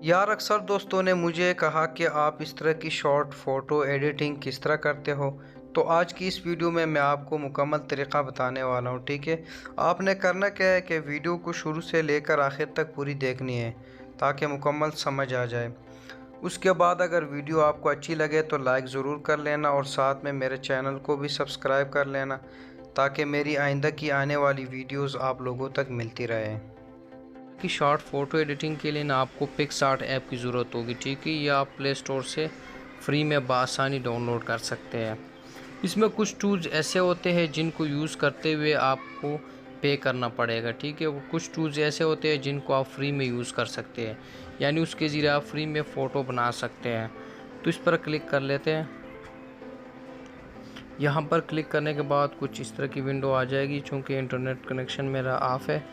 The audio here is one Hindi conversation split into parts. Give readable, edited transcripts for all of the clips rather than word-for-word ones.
यार अक्सर दोस्तों ने मुझे कहा कि आप इस तरह की शॉर्ट फ़ोटो एडिटिंग किस तरह करते हो। तो आज की इस वीडियो में मैं आपको मुकम्मल तरीक़ा बताने वाला हूँ, ठीक है। आपने करना क्या है कि वीडियो को शुरू से लेकर आखिर तक पूरी देखनी है ताकि मुकम्मल समझ आ जाए। उसके बाद अगर वीडियो आपको अच्छी लगे तो लाइक ज़रूर कर लेना और साथ में मेरे चैनल को भी सब्सक्राइब कर लेना ताकि मेरी आइंदा की आने वाली वीडियोज़ आप लोगों तक मिलती रहे। कि शॉर्ट फ़ोटो एडिटिंग के लिए ना आपको पिक्सआर्ट ऐप की ज़रूरत होगी, ठीक है। ये आप प्ले स्टोर से फ्री में बआसानी डाउनलोड कर सकते हैं। इसमें कुछ टूल्स ऐसे होते हैं जिनको यूज़ करते हुए आपको पे करना पड़ेगा, ठीक है। वो कुछ टूल्स ऐसे होते हैं जिनको आप फ्री में यूज़ कर सकते हैं, यानी उसके ज़रिए आप फ्री में फ़ोटो बना सकते हैं। तो इस पर क्लिक कर लेते हैं। यहाँ पर क्लिक करने के बाद कुछ इस तरह की विंडो आ जाएगी। चूँकि इंटरनेट कनेक्शन मेरा ऑफ़ है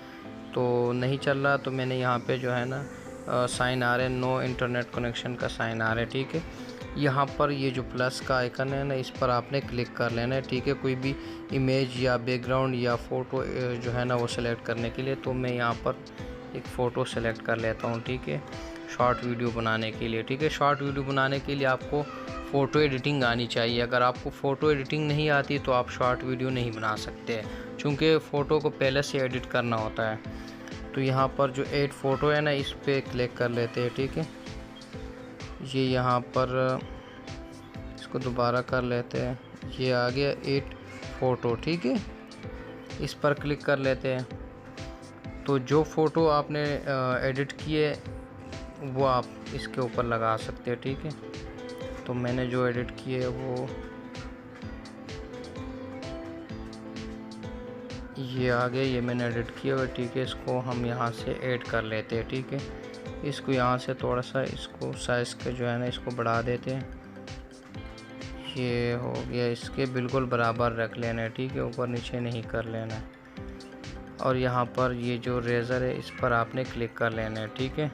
तो नहीं चल रहा, तो मैंने यहाँ पे जो है ना साइन आ रहा है, नो इंटरनेट कनेक्शन का साइन आ रहा है, ठीक है। यहाँ पर ये जो प्लस का आइकन है ना, इस पर आपने क्लिक कर लेना है, ठीक है। कोई भी इमेज या बैकग्राउंड या फ़ोटो जो है ना वो सेलेक्ट करने के लिए, तो मैं यहाँ पर एक फ़ोटो सेलेक्ट कर लेता हूँ, ठीक है, शॉर्ट वीडियो बनाने के लिए, ठीक है। शॉर्ट वीडियो बनाने के लिए आपको फ़ोटो एडिटिंग आनी चाहिए। अगर आपको फ़ोटो एडिटिंग नहीं आती तो आप शॉर्ट वीडियो नहीं बना सकते, चूँकि फ़ोटो को पहले से एडिट करना होता है। तो यहाँ पर जो एड फ़ोटो है ना, इस पर क्लिक कर लेते हैं, ठीक है। ये यहाँ पर इसको दोबारा कर लेते हैं। ये आ गया एड फ़ोटो, ठीक है। इस पर क्लिक कर लेते हैं। तो जो फ़ोटो आपने एडिट किए वो आप इसके ऊपर लगा सकते हैं, ठीक है। तो मैंने जो एडिट किए वो ये आ गया, ये मैंने एडिट किया हुआ, ठीक है। इसको हम यहाँ से ऐड कर लेते हैं, ठीक है। इसको यहाँ से थोड़ा सा इसको साइज़ के जो है ना इसको बढ़ा देते हैं। ये हो गया, इसके बिल्कुल बराबर रख लेना है, ठीक है, ऊपर नीचे नहीं कर लेना है। और यहाँ पर ये जो रेज़र है इस पर आपने क्लिक कर लेना है, ठीक है।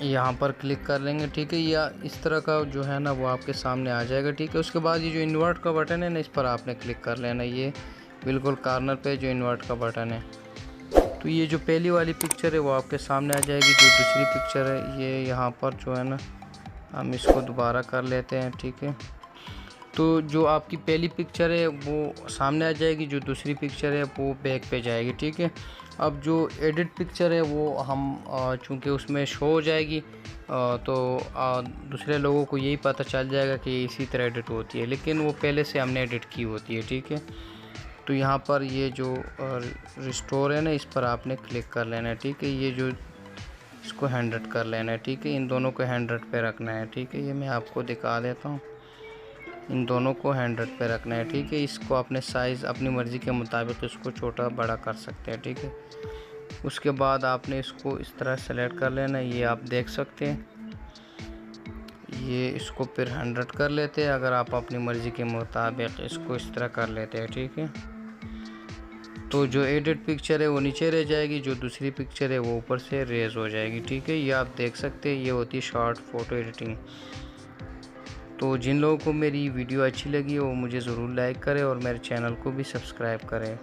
यहाँ पर क्लिक कर लेंगे, ठीक है। या इस तरह का जो है ना वो आपके सामने आ जाएगा, ठीक है। उसके बाद ये जो इन्वर्ट का बटन है ना, इस पर आपने क्लिक कर लेना। ये बिल्कुल कॉर्नर पे जो इन्वर्ट का बटन है, तो ये जो पहली वाली पिक्चर है वो आपके सामने आ जाएगी। जो दूसरी पिक्चर है ये यहाँ पर जो है ना हम इसको दोबारा कर लेते हैं, ठीक है। तो जो आपकी पहली पिक्चर है वो सामने आ जाएगी, जो दूसरी पिक्चर है वो बैक पे जाएगी, ठीक है। अब जो एडिट पिक्चर है वो हम चूँकि उसमें शो हो जाएगी तो दूसरे लोगों को यही पता चल जाएगा कि इसी तरह एडिट होती है, लेकिन वो पहले से हमने एडिट की होती है, ठीक है। तो यहाँ पर ये जो रिस्टोर है ना, इस पर आपने क्लिक कर लेना है, ठीक है। ये जो इसको 100 कर लेना है, ठीक है। इन दोनों को 100 पे रखना है, ठीक है। ये मैं आपको दिखा देता हूँ। इन दोनों को 100 पे रखना है, ठीक है। इसको अपने साइज़ अपनी मर्ज़ी के मुताबिक इसको छोटा बड़ा कर सकते हैं, ठीक है। उसके बाद आपने इसको इस तरह सेलेक्ट कर लेना है, ये आप देख सकते हैं। ये इसको फिर 100 कर लेते हैं। अगर आप अपनी मर्ज़ी के मुताबिक इसको इस तरह कर लेते हैं, ठीक है। तो जो एडिट पिक्चर है वो नीचे रह जाएगी, जो दूसरी पिक्चर है वो ऊपर से रेज़ हो जाएगी, ठीक है। ये आप देख सकते हैं, ये होती है शॉर्ट फ़ोटो एडिटिंग। तो जिन लोगों को मेरी वीडियो अच्छी लगी वो मुझे ज़रूर लाइक करें और मेरे चैनल को भी सब्सक्राइब करें।